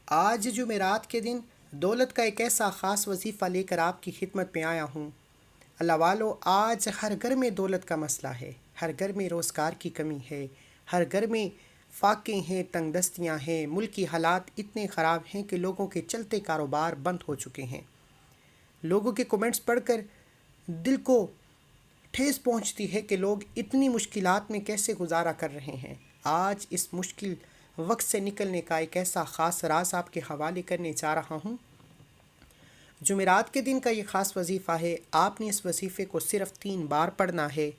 آج جمعرات کے دن دولت کا ایک ایسا خاص وظیفہ لے کر آپ کی خدمت میں آیا ہوں۔ اللہ والو، آج ہر گھر میں دولت کا مسئلہ ہے، ہر گھر میں روزگار کی کمی ہے، ہر گھر میں فاقے ہیں، تنگ دستیاں ہیں، ملکی حالات اتنے خراب ہیں کہ لوگوں کے چلتے کاروبار بند ہو چکے ہیں۔ لوگوں کے کومنٹس پڑھ کر دل کو ٹھیس پہنچتی ہے کہ لوگ اتنی مشکلات میں کیسے گزارا کر رہے ہیں۔ آج اس مشکل وقت سے نکلنے کا ایک ایسا خاص راز آپ کے حوالے کرنے جا رہا ہوں۔ جمعرات کے دن کا یہ خاص وظیفہ ہے۔ آپ نے اس وظیفے کو صرف 3 بار پڑھنا ہے،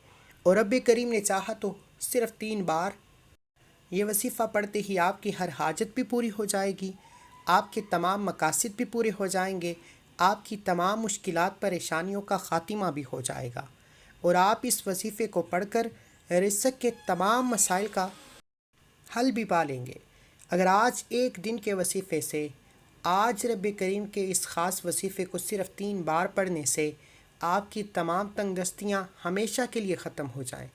اور رب کریم نے چاہا تو صرف 3 بار یہ وظیفہ پڑھتے ہی آپ کی ہر حاجت بھی پوری ہو جائے گی، آپ کے تمام مقاصد بھی پورے ہو جائیں گے، آپ کی تمام مشکلات پریشانیوں کا خاتمہ بھی ہو جائے گا، اور آپ اس وظیفے کو پڑھ کر رزق کے تمام مسائل کا حل بھی پا لیں گے۔ اگر آج ایک دن کے وظیفے سے، آج رب کریم کے اس خاص وظیفے کو صرف 3 بار پڑھنے سے آپ کی تمام تنگ دستیاں ہمیشہ کے لیے ختم ہو جائیں۔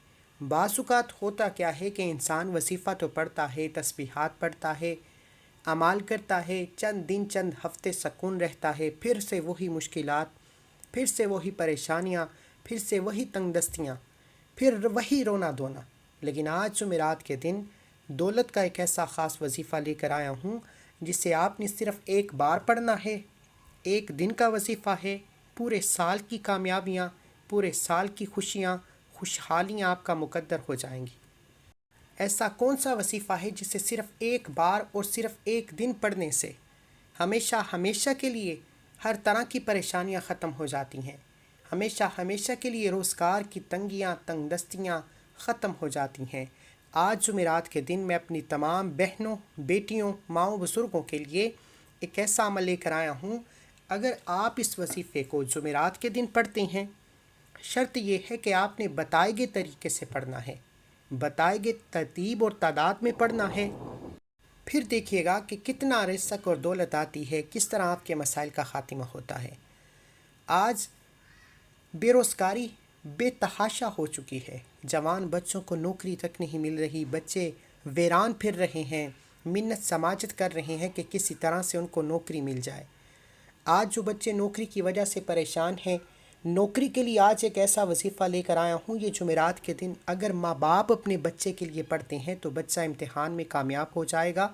بعض اوقات ہوتا کیا ہے کہ انسان وظیفہ تو پڑھتا ہے، تسبیحات پڑھتا ہے، اعمال کرتا ہے، چند دن چند ہفتے سکون رہتا ہے، پھر سے وہی مشکلات، پھر سے وہی پریشانیاں، پھر سے وہی تنگ دستیاں، پھر وہی رونا دھونا۔ لیکن آج جمعرات کے دن دولت کا ایک ایسا خاص وظیفہ لے کر آیا ہوں جسے آپ نے صرف ایک بار پڑھنا ہے۔ ایک دن کا وظیفہ ہے، پورے سال کی کامیابیاں، پورے سال کی خوشیاں، خوشحالیاں آپ کا مقدر ہو جائیں گی۔ ایسا کون سا وظیفہ ہے جسے صرف ایک بار اور صرف ایک دن پڑھنے سے ہمیشہ ہمیشہ کے لیے ہر طرح کی پریشانیاں ختم ہو جاتی ہیں، ہمیشہ ہمیشہ کے لیے روزگار کی تنگیاں، تنگ دستیاں ختم ہو جاتی ہیں؟ آج جمعرات کے دن میں اپنی تمام بہنوں، بیٹیوں، ماؤں، بزرگوں کے لیے ایک ایسا عمل لے کر آیا ہوں۔ اگر آپ اس وظیفے کو جمعرات کے دن پڑھتے ہیں، شرط یہ ہے کہ آپ نے بتائے گئے طریقے سے پڑھنا ہے، بتائے گئے ترتیب اور تعداد میں پڑھنا ہے۔ پھر دیکھیے گا کہ کتنا رزق اور دولت آتی ہے، کس طرح آپ کے مسائل کا خاتمہ ہوتا ہے۔ آج بے روزگاری بے تحاشا ہو چکی ہے، جوان بچوں کو نوکری تک نہیں مل رہی، بچے ویران پھر رہے ہیں، منت سماجت کر رہے ہیں کہ کسی طرح سے ان کو نوکری مل جائے۔ آج جو بچے نوکری کی وجہ سے پریشان ہیں، نوکری کے لیے آج ایک ایسا وظیفہ لے کر آیا ہوں۔ یہ جمعرات کے دن اگر ماں باپ اپنے بچے کے لیے پڑھتے ہیں تو بچہ امتحان میں کامیاب ہو جائے گا،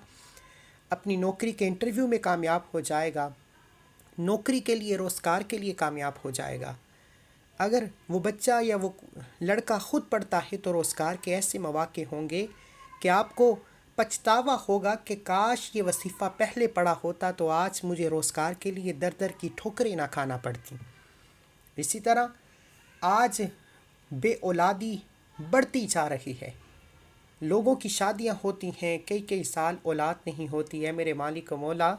اپنی نوکری کے انٹرویو میں کامیاب ہو جائے گا، نوکری کے لیے، روزگار کے لیے کامیاب ہو جائے گا۔ اگر وہ بچہ یا وہ لڑکا خود پڑھتا ہے تو روزگار کے ایسے مواقع ہوں گے کہ آپ کو پچھتاوا ہوگا کہ کاش یہ وظیفہ پہلے پڑھا ہوتا تو آج مجھے روزگار کے لیے در در کی ٹھوکریں نہ کھانا پڑتی۔ اسی طرح آج بے اولادی بڑھتی جا رہی ہے، لوگوں کی شادیاں ہوتی ہیں، کئی سال اولاد نہیں ہوتی ہے۔ میرے مالک و مولا،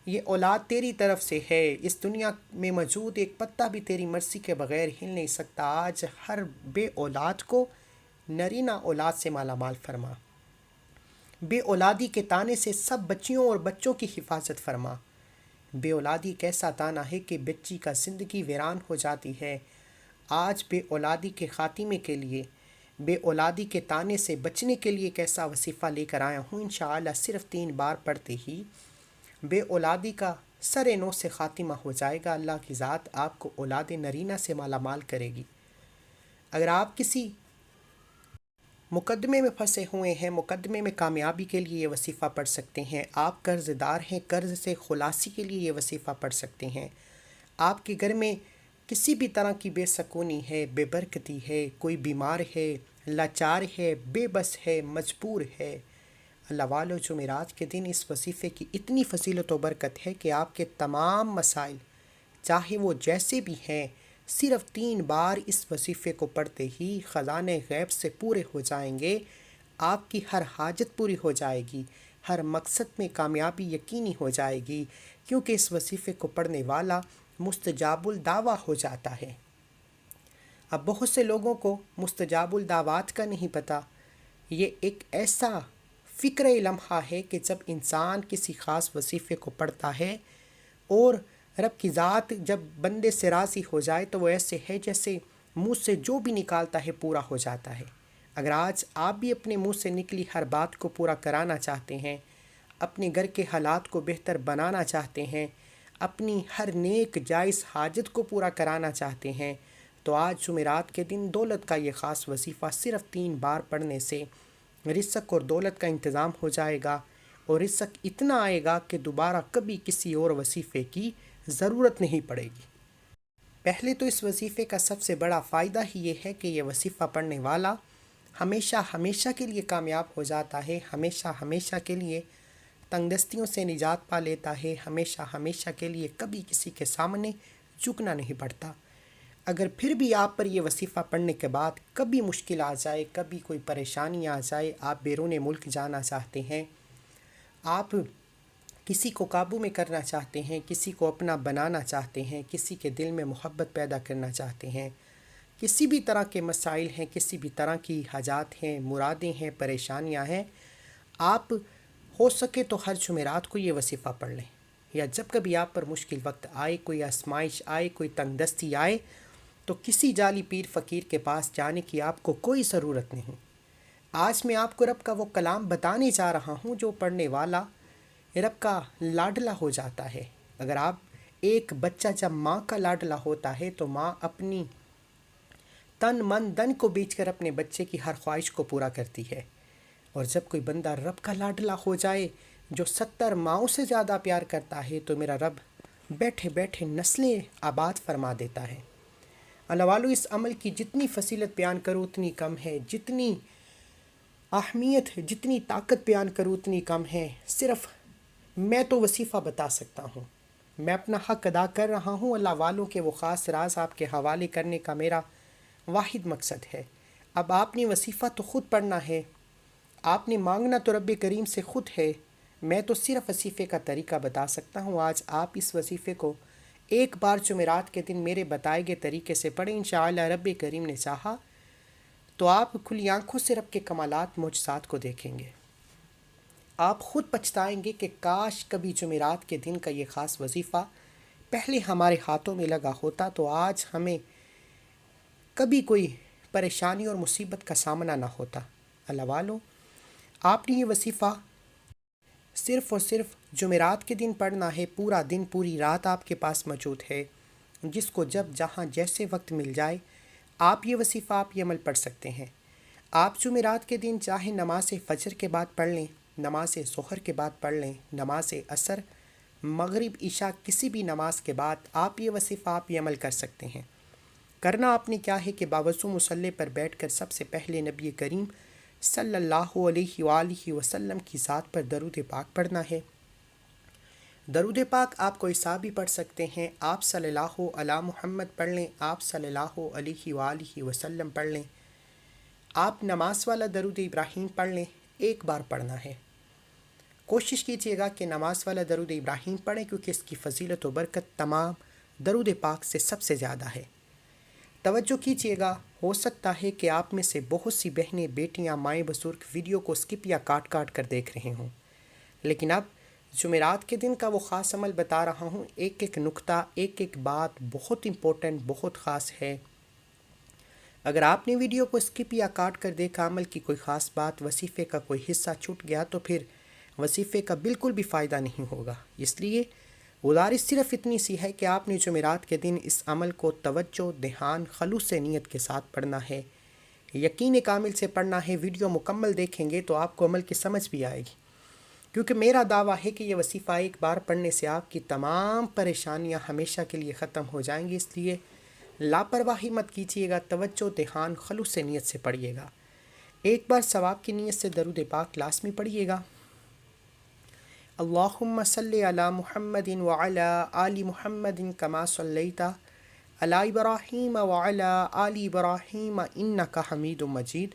یہ اولاد تیری طرف سے ہے، اس دنیا میں موجود ایک پتا بھی تیری مرضی کے بغیر ہل نہیں سکتا۔ آج ہر بے اولاد کو نرینہ اولاد سے مالا مال فرما، بے اولادی کے تانے سے سب بچیوں اور بچوں کی حفاظت فرما۔ بے اولادی ایک ایسا تانا ہے کہ بچی کا زندگی ویران ہو جاتی ہے۔ آج بے اولادی کے خاتمے کے لیے، بے اولادی کے تانے سے بچنے کے لیے ایک ایسا وظیفہ لے کر آیا ہوں۔ انشاءاللہ صرف 3 بار پڑھتے ہی بے اولادی کا سر نو سے خاتمہ ہو جائے گا۔ اللہ کی ذات آپ کو اولاد نرینہ سے مالا مال کرے گی۔ اگر آپ کسی مقدمے میں پھنسے ہوئے ہیں، مقدمے میں کامیابی کے لیے یہ وظیفہ پڑھ سکتے ہیں۔ آپ قرض دار ہیں، قرض سے خلاصی کے لیے یہ وظیفہ پڑھ سکتے ہیں۔ آپ کے گھر میں کسی بھی طرح کی بے سکونی ہے، بے برکتی ہے، کوئی بیمار ہے، لاچار ہے، بے بس ہے، مجبور ہے، اللہ والو، جمعرات کے دن اس وظیفے کی اتنی فضیلت و برکت ہے کہ آپ کے تمام مسائل، چاہے وہ جیسے بھی ہیں، صرف 3 بار اس وظیفے کو پڑھتے ہی خزانے غیب سے پورے ہو جائیں گے۔ آپ کی ہر حاجت پوری ہو جائے گی، ہر مقصد میں کامیابی یقینی ہو جائے گی، کیونکہ اس وظیفے کو پڑھنے والا مستجاب الدعویٰ ہو جاتا ہے۔ اب بہت سے لوگوں کو مستجاب الدعوات کا نہیں پتہ۔ یہ ایک ایسا فکر لمحہ ہے کہ جب انسان کسی خاص وظیفے کو پڑھتا ہے اور رب کی ذات جب بندے سے راضی ہو جائے تو وہ ایسے ہے جیسے منہ سے جو بھی نکالتا ہے پورا ہو جاتا ہے۔ اگر آج آپ بھی اپنے منہ سے نکلی ہر بات کو پورا کرانا چاہتے ہیں، اپنے گھر کے حالات کو بہتر بنانا چاہتے ہیں، اپنی ہر نیک جائز حاجت کو پورا کرانا چاہتے ہیں، تو آج جمعرات کے دن دولت کا یہ خاص وظیفہ صرف 3 بار پڑھنے سے رزق اور دولت کا انتظام ہو جائے گا، اور رزق اتنا آئے گا کہ دوبارہ کبھی کسی اور وظیفے کی ضرورت نہیں پڑے گی۔ پہلے تو اس وظیفے کا سب سے بڑا فائدہ ہی یہ ہے کہ یہ وظیفہ پڑھنے والا ہمیشہ ہمیشہ کے لیے کامیاب ہو جاتا ہے، ہمیشہ ہمیشہ کے لیے تنگ دستیوں سے نجات پا لیتا ہے، ہمیشہ ہمیشہ کے لیے کبھی کسی کے سامنے جھکنا نہیں پڑتا۔ اگر پھر بھی آپ پر یہ وظیفہ پڑھنے کے بعد کبھی مشکل آ جائے، کبھی کوئی پریشانی آ جائے، آپ بیرون ملک جانا چاہتے ہیں، آپ کسی کو قابو میں کرنا چاہتے ہیں، کسی کو اپنا بنانا چاہتے ہیں، کسی کے دل میں محبت پیدا کرنا چاہتے ہیں، کسی بھی طرح کے مسائل ہیں، کسی بھی طرح کی حاجات ہیں، مرادیں ہیں، پریشانیاں ہیں، آپ ہو سکے تو ہر جمعرات کو یہ وظیفہ پڑھ لیں، یا جب کبھی آپ پر مشکل وقت آئے، کوئی آزمائش آئے، کوئی تنگ دستی آئے، تو کسی جعلی پیر فقیر کے پاس جانے کی آپ کو کوئی ضرورت نہیں۔ آج میں آپ کو رب کا وہ کلام بتانے جا رہا ہوں جو پڑھنے والا رب کا لاڈلا ہو جاتا ہے۔ اگر آپ ایک بچہ جب ماں کا لاڈلا ہوتا ہے تو ماں اپنی تن من دن کو بیچ کر اپنے بچے کی ہر خواہش کو پورا کرتی ہے، اور جب کوئی بندہ رب کا لاڈلا ہو جائے جو 70 ماؤں سے زیادہ پیار کرتا ہے تو میرا رب بیٹھے بیٹھے نسلیں آباد فرما دیتا ہے۔ اللہ والو، اس عمل کی جتنی فضیلت بیان کرو اتنی کم ہے، جتنی اہمیت، جتنی طاقت بیان کرو اتنی کم ہے۔ صرف میں تو وظیفہ بتا سکتا ہوں، میں اپنا حق ادا کر رہا ہوں، اللہ والوں کے وہ خاص راز آپ کے حوالے کرنے کا میرا واحد مقصد ہے۔ اب آپ نے وظیفہ تو خود پڑھنا ہے، آپ نے مانگنا تو رب کریم سے خود ہے، میں تو صرف وظیفے کا طریقہ بتا سکتا ہوں۔ آج آپ اس وظیفے کو ایک بار جمعرات کے دن میرے بتائے گئے طریقے سے پڑھیں، انشاءاللہ رب کریم نے چاہا تو آپ کھلی آنکھوں سے رب کے کمالات معجزات کو دیکھیں گے۔ آپ خود پچھتائیں گے کہ کاش کبھی جمعرات کے دن کا یہ خاص وظیفہ پہلے ہمارے ہاتھوں میں لگا ہوتا تو آج ہمیں کبھی کوئی پریشانی اور مصیبت کا سامنا نہ ہوتا۔ اللہ والو، آپ نے یہ وظیفہ صرف اور صرف جمعرات کے دن پڑھنا ہے، پورا دن پوری رات آپ کے پاس موجود ہے، جس کو جب جہاں جیسے وقت مل جائے آپ یہ وظیفہ آپ یہ عمل پڑھ سکتے ہیں۔ آپ جمعرات کے دن چاہے نماز فجر کے بعد پڑھ لیں، نماز ظہر کے بعد پڑھ لیں، نماز عصر، مغرب، عشاء، کسی بھی نماز کے بعد آپ یہ وظیفہ آپ یہ عمل کر سکتے ہیں۔ کرنا آپ نے کیا ہے کہ باوضو مصلی پر بیٹھ کر سب سے پہلے نبی کریم صلی اللہ علیہ وآلہ وسلم کی ذات پر درود پاک پڑھنا ہے۔ درود پاک آپ کوئی سا بھی پڑھ سکتے ہیں، آپ صلی اللہ علی محمد پڑھ لیں، آپ صلی اللہ علیہ وآلہ وسلم پڑھ لیں، آپ نماز والا درود ابراہیم پڑھ لیں، ایک بار پڑھنا ہے۔ کوشش کیجیے گا کہ نماز والا درود ابراہیم پڑھیں، کیونکہ اس کی فضیلت و برکت تمام درود پاک سے سب سے زیادہ ہے۔ توجہ کیجیے گا، ہو سکتا ہے کہ آپ میں سے بہت سی بہنیں، بیٹیاں، مائیں بزرگ ویڈیو کو سکپ یا کاٹ کاٹ کر دیکھ رہے ہوں، لیکن اب جمعرات کے دن کا وہ خاص عمل بتا رہا ہوں، ایک ایک نقطہ، ایک ایک بات بہت امپورٹنٹ، بہت خاص ہے۔ اگر آپ نے ویڈیو کو سکپ یا کاٹ کر دیکھا، عمل کی کوئی خاص بات، وظیفے کا کوئی حصہ چھوٹ گیا، تو پھر وظیفے کا بالکل بھی فائدہ نہیں ہوگا۔ اس لیے گزارش صرف اتنی سی ہے کہ آپ نے جمعرات کے دن اس عمل کو توجہ، دھیان، خلوص نیت کے ساتھ پڑھنا ہے، یقین کامل سے پڑھنا ہے۔ ویڈیو مکمل دیکھیں گے تو آپ کو عمل کی سمجھ بھی آئے گی، کیونکہ میرا دعویٰ ہے کہ یہ وظیفہ ایک بار پڑھنے سے آپ کی تمام پریشانیاں ہمیشہ کے لیے ختم ہو جائیں گی۔ اس لیے لاپرواہی مت کیجیے گا، توجہ، دھیان، خلوص نیت سے پڑھیے گا۔ ایک بار ثواب کی نیت سے درود پاک لازمی پڑھیے گا۔ اللہم صلی علی محمد وعلی آل محمد کما صلیت علی ابراہیم وعلی آل ابراہیم انک حمید مجید۔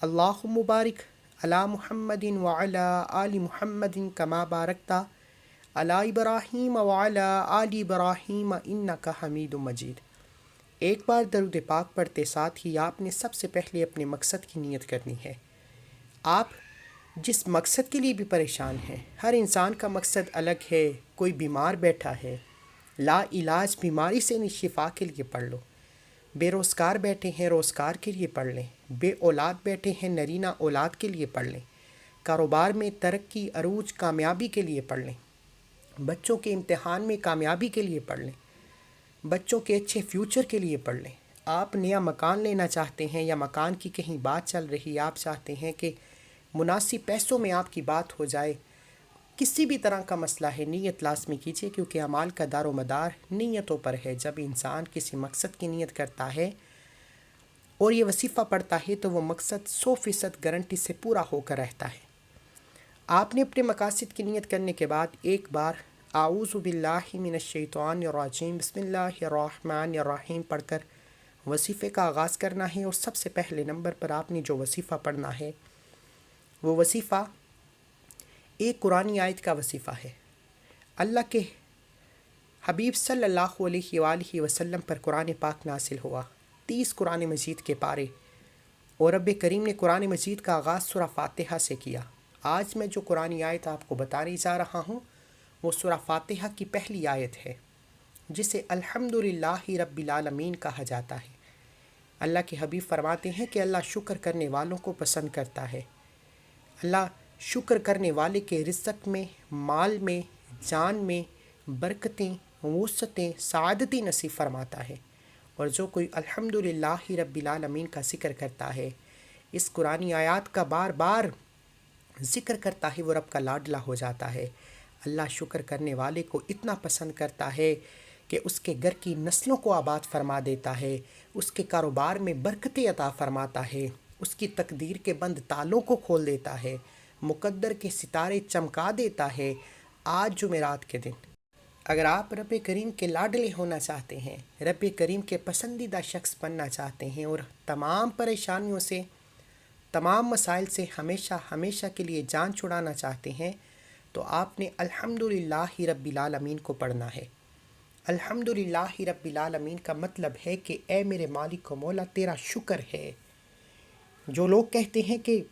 اللہم بارک علی محمد وعلی آل محمد کما بارکت علی ابراہیم وعلی آل ابراہیم انک حمید مجید۔ ایک بار درود پاک پڑھتے ساتھ ہی آپ نے سب سے پہلے اپنے مقصد کی نیت کرنی ہے۔ آپ جس مقصد کے لیے بھی پریشان ہیں، ہر انسان کا مقصد الگ ہے۔ کوئی بیمار بیٹھا ہے، لا علاج بیماری سے شفا کے لیے پڑھ لو۔ بے روزگار بیٹھے ہیں، روزگار کے لیے پڑھ لیں۔ بے اولاد بیٹھے ہیں، نرینہ اولاد کے لیے پڑھ لیں۔ کاروبار میں ترقی عروج کامیابی کے لیے پڑھ لیں، بچوں کے امتحان میں کامیابی کے لیے پڑھ لیں، بچوں کے اچھے فیوچر کے لیے پڑھ لیں۔ آپ نیا مکان لینا چاہتے ہیں یا مکان کی کہیں بات چل رہی، آپ چاہتے ہیں کہ مناسب پیسوں میں آپ کی بات ہو جائے، کسی بھی طرح کا مسئلہ ہے، نیت لازمی کیجیے، کیونکہ اعمال کا دار و مدار نیتوں پر ہے۔ جب انسان کسی مقصد کی نیت کرتا ہے اور یہ وظیفہ پڑھتا ہے تو وہ مقصد 100% گارنٹی سے پورا ہو کر رہتا ہے۔ آپ نے اپنے مقاصد کی نیت کرنے کے بعد ایک بار اعوذ باللہ من الشیطان الرجیم بسم اللہ الرحمن الرحیم پڑھ کر وظیفے کا آغاز کرنا ہے، اور سب سے پہلے نمبر پر آپ نے جو وظیفہ پڑھنا ہے وہ وظیفہ ایک قرآنی آیت کا وظیفہ ہے۔ اللہ کے حبیب صلی اللہ علیہ وآلہ وسلم پر قرآن پاک نازل ہوا، 30 قرآن مجید کے پارے، اور رب کریم نے قرآن مجید کا آغاز سورہ فاتحہ سے کیا۔ آج میں جو قرآنی آیت آپ کو بتانے جا رہا ہوں وہ سورہ فاتحہ کی پہلی آیت ہے، جسے الحمدللہ رب العالمین کہا جاتا ہے۔ اللہ کے حبیب فرماتے ہیں کہ اللہ شکر کرنے والوں کو پسند کرتا ہے۔ اللہ شکر کرنے والے کے رزق میں، مال میں، جان میں برکتیں، وسعتیں، سعادتیں نصیب فرماتا ہے۔ اور جو کوئی الحمدللہ رب العالمین کا ذکر کرتا ہے، اس قرآنی آیات کا بار بار ذکر کرتا ہے، وہ رب کا لاڈلا ہو جاتا ہے۔ اللہ شکر کرنے والے کو اتنا پسند کرتا ہے کہ اس کے گھر کی نسلوں کو آباد فرما دیتا ہے، اس کے کاروبار میں برکتیں عطا فرماتا ہے، اس کی تقدیر کے بند تالوں کو کھول دیتا ہے، مقدر کے ستارے چمکا دیتا ہے۔ آج جمعرات کے دن اگر آپ رب کریم کے لاڈلے ہونا چاہتے ہیں، رب کریم کے پسندیدہ شخص بننا چاہتے ہیں، اور تمام پریشانیوں سے، تمام مسائل سے ہمیشہ ہمیشہ کے لیے جان چھڑانا چاہتے ہیں، تو آپ نے الحمدللہ رب العالمین کو پڑھنا ہے۔ الحمدللہ رب العالمین کا مطلب ہے کہ اے میرے مالک و مولا تیرا شکر ہے۔ جو لوگ کہتے ہیں کہ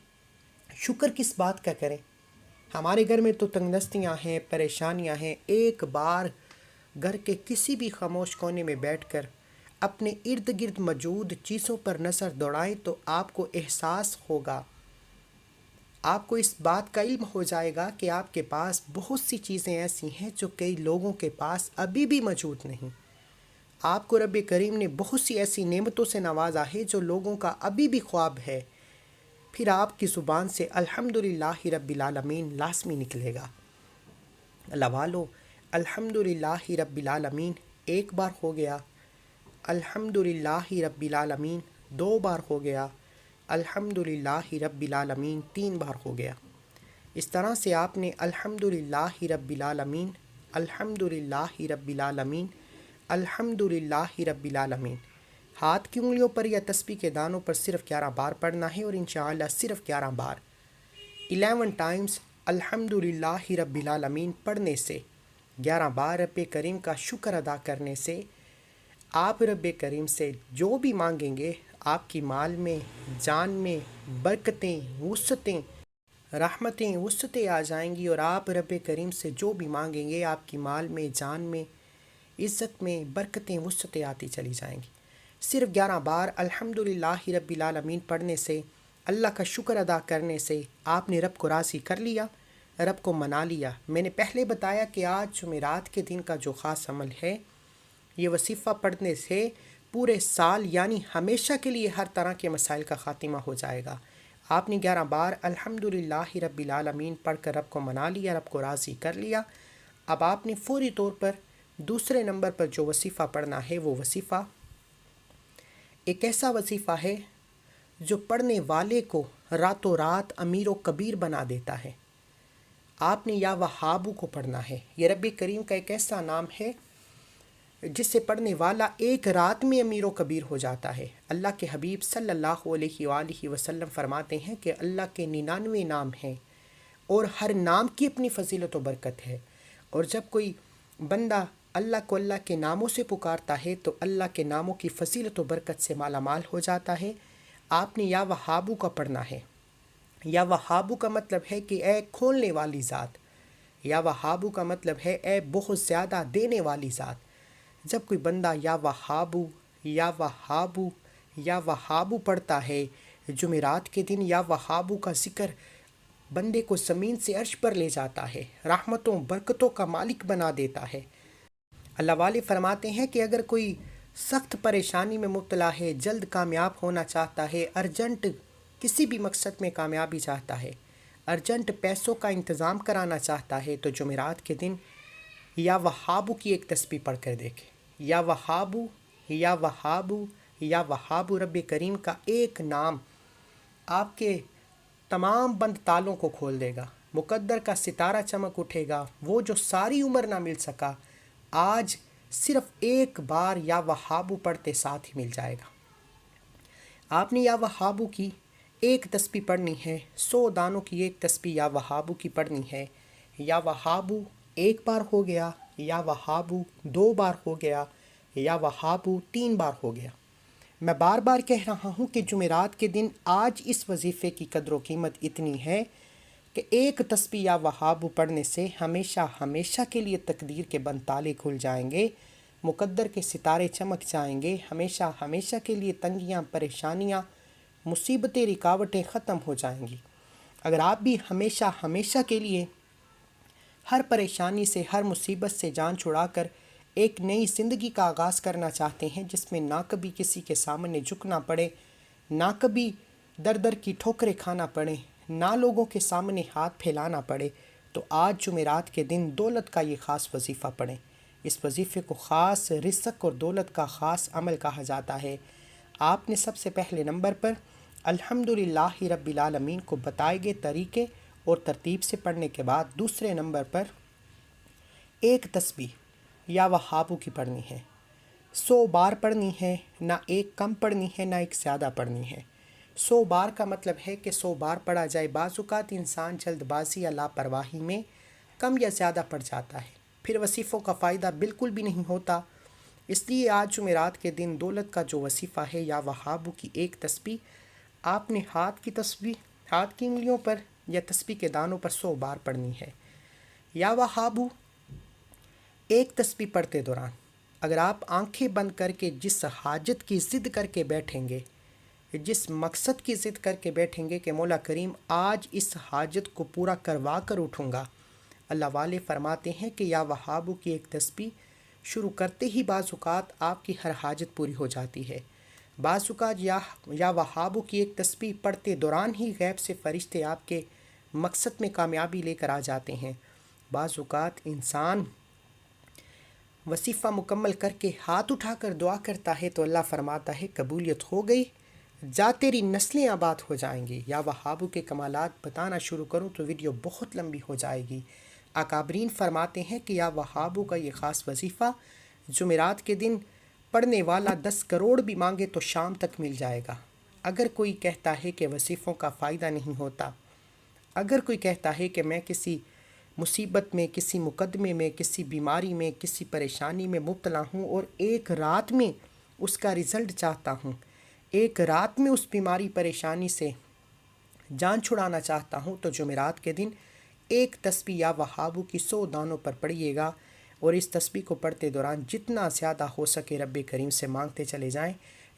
شکر کس بات کا کریں، ہمارے گھر میں تو تنگ دستیاں ہیں، پریشانیاں ہیں، ایک بار گھر کے کسی بھی خاموش کونے میں بیٹھ کر اپنے ارد گرد موجود چیزوں پر نظر دوڑائیں تو آپ کو احساس ہوگا، آپ کو اس بات کا علم ہو جائے گا کہ آپ کے پاس بہت سی چیزیں ایسی ہیں جو کئی لوگوں کے پاس ابھی بھی موجود نہیں۔ آپ کو رب کریم نے بہت سی ایسی نعمتوں سے نوازا ہے جو لوگوں کا ابھی بھی خواب ہے، پھر آپ کی زبان سے الحمدللہ رب العالمین لازمی نکلے گا۔ اللہ والو، الحمدللہ رب العالمین ایک بار ہو گیا، الحمدللہ رب العالمین 2 بار ہو گیا، الحمدللہ رب العالمین 3 بار ہو گیا۔ اس طرح سے آپ نے الحمدللہ رب العالمین، الحمدللہ رب العالمین، الحمدللہ رب العالمین ہاتھ کی انگلیوں پر یا تسبیح کے دانوں پر صرف 11 بار پڑھنا ہے، اور انشاءاللہ صرف 11 بار 11 ٹائمز الحمدللہ رب العالمین پڑھنے سے، 11 بار رب کریم کا شکر ادا کرنے سے، آپ رب کریم سے جو بھی مانگیں گے آپ کی مال میں، جان میں برکتیں، وسعتیں، رحمتیں، وسعتیں آ جائیں گی، اور آپ رب کریم سے جو بھی مانگیں گے آپ کی مال میں، جان میں، عزت میں برکتیں، وسعتیں آتی چلی جائیں گی۔ صرف 11 بار الحمدللہ رب العالمین پڑھنے سے، اللہ کا شکر ادا کرنے سے آپ نے رب کو راضی کر لیا، رب کو منا لیا۔ میں نے پہلے بتایا کہ آج جمعرات کے دن کا جو خاص عمل ہے، یہ وظیفہ پڑھنے سے پورے سال یعنی ہمیشہ کے لیے ہر طرح کے مسائل کا خاتمہ ہو جائے گا۔ آپ نے 11 بار الحمدللہ رب العالمین پڑھ کر رب کو منا لیا، رب کو راضی کر لیا۔ اب آپ نے فوری طور پر دوسرے نمبر پر جو وظیفہ پڑھنا ہے وہ وظیفہ ایک ایسا وظیفہ ہے جو پڑھنے والے کو راتوں رات امیر و کبیر بنا دیتا ہے۔ آپ نے یا وہابو کو پڑھنا ہے۔ یہ رب کریم کا ایک ایسا نام ہے جس سے پڑھنے والا ایک رات میں امیر و کبیر ہو جاتا ہے۔ اللہ کے حبیب صلی اللہ علیہ وآلہ وسلم فرماتے ہیں کہ اللہ کے 99 نام ہیں اور ہر نام کی اپنی فضیلت و برکت ہے، اور جب کوئی بندہ اللہ کو اللہ کے ناموں سے پکارتا ہے تو اللہ کے ناموں کی فضیلت و برکت سے مالا مال ہو جاتا ہے۔ آپ نے یا وہابو کا پڑھنا ہے۔ یا وہابو کا مطلب ہے کہ اے کھولنے والی ذات، یا وہابو کا مطلب ہے اے بہت زیادہ دینے والی ذات۔ جب کوئی بندہ یا وہابو، یا وہابو، یا وہابو پڑھتا ہے جمعرات کے دن، یا وہابو کا ذکر بندے کو زمین سے عرش پر لے جاتا ہے، رحمتوں برکتوں کا مالک بنا دیتا ہے۔ اللہ والے فرماتے ہیں کہ اگر کوئی سخت پریشانی میں مبتلا ہے، جلد کامیاب ہونا چاہتا ہے، ارجنٹ کسی بھی مقصد میں کامیابی چاہتا ہے، ارجنٹ پیسوں کا انتظام کرانا چاہتا ہے، تو جمعرات کے دن یا وہابو کی ایک تسبیح پڑھ کر دیکھے۔ یا وہابو، یا وہابو، یا وہابو، رب کریم کا ایک نام آپ کے تمام بند تالوں کو کھول دے گا، مقدر کا ستارہ چمک اٹھے گا، وہ جو ساری عمر نہ مل سکا آج صرف ایک بار یا وہابو پڑھتے ساتھ ہی مل جائے گا۔ آپ نے یا وہابو کی ایک تسبیح پڑھنی ہے، 100 دانوں کی ایک تسبیح یا وہابو کی پڑھنی ہے۔ یا وہابو ایک بار ہو گیا، یا وہابو 2 بار ہو گیا، یا وہابو 3 بار ہو گیا۔ میں بار بار کہہ رہا ہوں کہ جمعرات کے دن آج اس وظیفے کی قدر و قیمت اتنی ہے کہ ایک تسبیح یا وہابو پڑھنے سے ہمیشہ ہمیشہ کے لیے تقدیر کے بند تالے کھل جائیں گے، مقدر کے ستارے چمک جائیں گے، ہمیشہ ہمیشہ کے لیے تنگیاں، پریشانیاں، مصیبتیں، رکاوٹیں ختم ہو جائیں گی۔ اگر آپ بھی ہمیشہ ہمیشہ کے لیے ہر پریشانی سے، ہر مصیبت سے جان چھڑا کر ایک نئی زندگی کا آغاز کرنا چاہتے ہیں جس میں نہ کبھی کسی کے سامنے جھکنا پڑے، نہ کبھی در در کی ٹھوکریں کھانا پڑے، نہ لوگوں کے سامنے ہاتھ پھیلانا پڑے، تو آج جمعرات کے دن دولت کا یہ خاص وظیفہ پڑھیں۔ اس وظیفے کو خاص رزق اور دولت کا خاص عمل کہا جاتا ہے۔ آپ نے سب سے پہلے نمبر پر الحمدللہ رب العالمین کو بتائے گئے طریقے اور ترتیب سے پڑھنے کے بعد دوسرے نمبر پر ایک تسبیح یا وہابو کی پڑھنی ہے، 100 بار پڑھنی ہے، نہ ایک کم پڑھنی ہے نہ ایک زیادہ پڑھنی ہے۔ 100 بار کا مطلب ہے کہ 100 بار پڑھا جائے۔ بعض اوقات انسان جلد بازی یا لاپرواہی میں کم یا زیادہ پڑھ جاتا ہے، پھر وظیفوں کا فائدہ بالکل بھی نہیں ہوتا۔ اس لیے آج جمعرات کے دن دولت کا جو وظیفہ ہے یا وہابو کی ایک تسبیح، آپ نے ہاتھ کی انگلیوں پر یا تسبیح کے دانوں پر 100 بار پڑھنی ہے۔ یا وہابو ایک تسبیح پڑھتے دوران اگر آپ آنکھیں بند کر کے جس حاجت کی ضد کر کے بیٹھیں گے، جس مقصد کی ضد کر کے بیٹھیں گے کہ مولا کریم آج اس حاجت کو پورا کروا کر اٹھوں گا، اللہ والے فرماتے ہیں کہ یا وہابو کی ایک تسبیح شروع کرتے ہی بعض اوقات آپ کی ہر حاجت پوری ہو جاتی ہے۔ بعض اوقات یا وہابو کی ایک تسبیح پڑھتے دوران ہی غیب سے فرشتے آپ کے مقصد میں کامیابی لے کر آ جاتے ہیں۔ بعض اوقات انسان وظیفہ مکمل کر کے ہاتھ اٹھا کر دعا کرتا ہے تو اللہ فرماتا ہے قبولیت ہو گئی، جا تیری نسلیں آباد ہو جائیں گی۔ یا وہابو کے کمالات بتانا شروع کروں تو ویڈیو بہت لمبی ہو جائے گی۔ اکابرین فرماتے ہیں کہ یا وہابو کا یہ خاص وظیفہ جمعرات کے دن پڑھنے والا 10 کروڑ بھی مانگے تو شام تک مل جائے گا۔ اگر کوئی کہتا ہے کہ وظیفوں کا فائدہ نہیں ہوتا، اگر کوئی کہتا ہے کہ میں کسی مصیبت میں، کسی مقدمے میں، کسی بیماری میں، کسی پریشانی میں مبتلا ہوں اور ایک رات میں اس کا رزلٹ چاہتا ہوں، ایک رات میں اس بیماری پریشانی سے جان چھڑانا چاہتا ہوں، تو جمعرات کے دن ایک تسبیح یا وہابو کی 100 دانوں پر پڑھیے گا، اور اس تسبیح کو پڑھتے دوران جتنا زیادہ ہو سکے رب کریم سے مانگتے چلے جائیں۔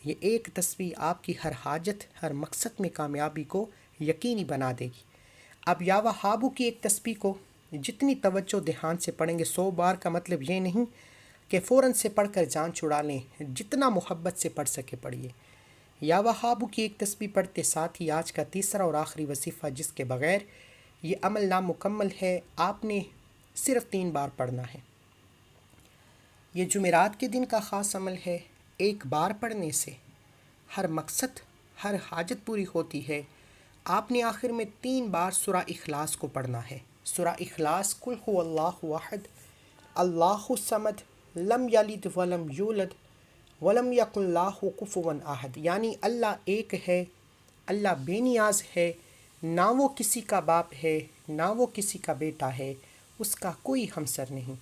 یہ ایک تسبیح آپ کی ہر حاجت، ہر مقصد میں کامیابی کو یقینی بنا دے گی۔ اب یا وہابو کی ایک تسبیح کو جتنی توجہ دھیان سے پڑھیں گے، 100 بار کا مطلب یہ نہیں کہ فوراً سے پڑھ کر جان چھڑا لیں، جتنا محبت سے پڑھ سکے پڑھیے۔ یا وہابو کی ایک تسبیح پڑھتے ساتھ ہی آج کا تیسرا اور آخری وظیفہ جس کے بغیر یہ عمل نامکمل ہے، آپ نے صرف 3 بار پڑھنا ہے۔ یہ جمعرات کے دن کا خاص عمل ہے۔ ایک بار پڑھنے سے ہر مقصد، ہر حاجت پوری ہوتی ہے۔ آپ نے آخر میں 3 بار سورہ اخلاص کو پڑھنا ہے۔ سورہ اخلاص، قل هو اللہ احد اللہ الصمد لم یلد ولم یولد ولم یکن لہ کفوا احد، یعنی اللہ ایک ہے، اللہ بے نیاز ہے، نہ وہ کسی کا باپ ہے، نہ وہ کسی کا بیٹا ہے، اس کا کوئی ہمسر نہیں۔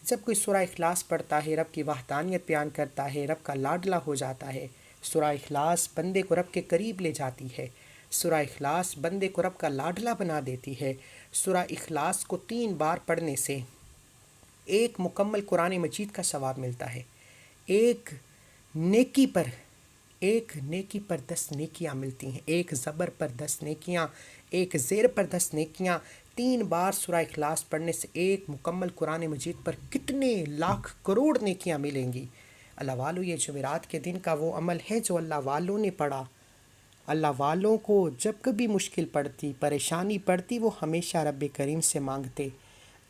جب کوئی سورہ اخلاص پڑھتا ہے، رب کی وحدانیت بیان کرتا ہے، رب کا لاڈلا ہو جاتا ہے۔ سورہ اخلاص بندے کو رب کے قریب لے جاتی ہے۔ سورہ اخلاص بندے کو رب کا لاڈلا بنا دیتی ہے۔ سورہ اخلاص کو 3 بار پڑھنے سے ایک مکمل قرآن مجید کا ثواب ملتا ہے، ایک نیکی پر، ایک نیکی پر 10 نیکیاں ملتی ہیں، ایک زبر پر 10 نیکیاں، ایک زیر پر 10 نیکیاں، 3 بار سورہ اخلاص پڑھنے سے ایک مکمل قرآن مجید پر کتنے لاکھ کروڑ نیکیاں ملیں گی۔ اللہ والو، یہ جمعرات کے دن کا وہ عمل ہے جو اللہ والوں نے پڑھا۔ اللہ والوں کو جب کبھی مشکل پڑتی، پریشانی پڑتی، وہ ہمیشہ رب کریم سے مانگتے۔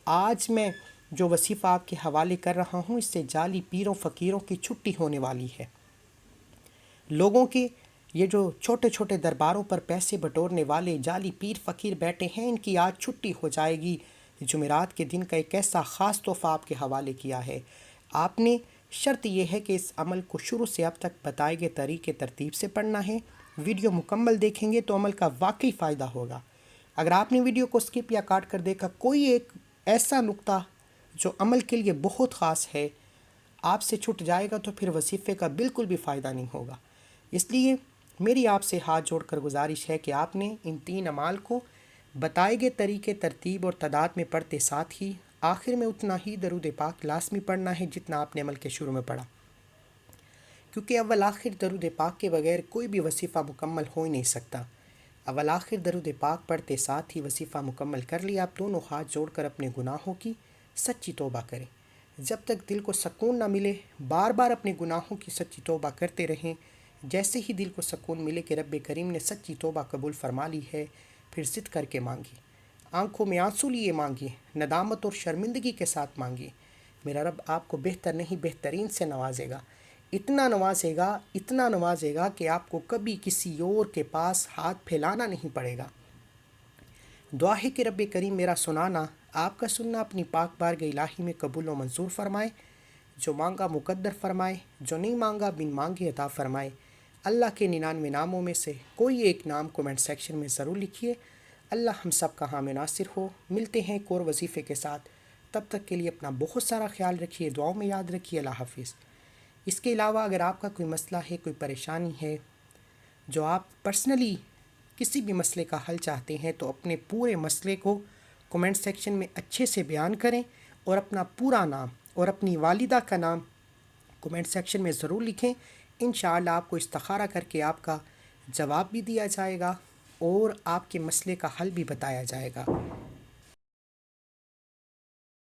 آج میں جو وظیفہ آپ کے حوالے کر رہا ہوں، اس سے جعلی پیروں فقیروں کی چھٹی ہونے والی ہے۔ لوگوں کے یہ جو چھوٹے چھوٹے درباروں پر پیسے بٹورنے والے جعلی پیر فقیر بیٹھے ہیں، ان کی آج چھٹی ہو جائے گی۔ جمعرات کے دن کا ایک ایسا خاص تحفہ آپ کے حوالے کیا ہے۔ آپ نے شرط یہ ہے کہ اس عمل کو شروع سے اب تک بتائے گئے طریقے ترتیب سے پڑھنا ہے۔ ویڈیو مکمل دیکھیں گے تو عمل کا واقعی فائدہ ہوگا۔ اگر آپ نے ویڈیو کو سکپ یا کاٹ کر دیکھا، کوئی ایک ایسا نقطہ جو عمل کے لیے بہت خاص ہے آپ سے چھٹ جائے گا تو پھر وظیفے کا بالکل بھی فائدہ نہیں ہوگا۔ اس لیے میری آپ سے ہاتھ جوڑ کر گزارش ہے کہ آپ نے ان 3 اعمال کو بتائے گئے طریقے ترتیب اور تعداد میں پڑھتے ساتھ ہی آخر میں اتنا ہی درود پاک لازمی پڑھنا ہے جتنا آپ نے عمل کے شروع میں پڑھا، کیونکہ اول آخر درود پاک کے بغیر کوئی بھی وظیفہ مکمل ہو ہی نہیں سکتا۔ اول آخر درود پاک پڑھتے ساتھ ہی وظیفہ مکمل کر لیا، آپ دونوں ہاتھ جوڑ کر اپنے گناہوں کی سچی توبہ کریں۔ جب تک دل کو سکون نہ ملے، بار بار اپنے گناہوں کی سچی توبہ کرتے رہیں۔ جیسے ہی دل کو سکون ملے کہ رب کریم نے سچی توبہ قبول فرما لی ہے، پھر ضد کر کے مانگی، آنکھوں میں آنسو لیے مانگی، ندامت اور شرمندگی کے ساتھ مانگی۔ میرا رب آپ کو بہتر نہیں بہترین سے نوازے گا، اتنا نوازے گا کہ آپ کو کبھی کسی اور کے پاس ہاتھ پھیلانا نہیں پڑے گا۔ دعا ہے کہ رب کریم میرا سنانا، آپ کا سننا اپنی پاک بارگاہ الہی میں قبول و منظور فرمائے، جو مانگا مقدر فرمائے، جو نہیں مانگا بن مانگے عطا فرمائے۔ اللہ کے 99 ناموں میں سے کوئی ایک نام کومنٹ سیکشن میں ضرور لکھیے۔ اللہ ہم سب کا حامی ناصر ہو۔ ملتے ہیں ایک اور وظیفے کے ساتھ، تب تک کے لیے اپنا بہت سارا خیال رکھیے، دعاؤں میں یاد رکھیے۔ اللہ حافظ۔ اس کے علاوہ اگر آپ کا کوئی مسئلہ ہے، کوئی پریشانی ہے، جو آپ پرسنلی کسی بھی مسئلے کا حل چاہتے ہیں، تو اپنے پورے مسئلے کو کومنٹ سیکشن میں اچھے سے بیان کریں اور اپنا پورا نام اور اپنی والدہ کا نام کومنٹ سیکشن میں ضرور لکھیں۔ انشاءاللہ آپ کو استخارہ کر کے آپ کا جواب بھی دیا جائے گا اور آپ کے مسئلے کا حل بھی بتایا جائے گا۔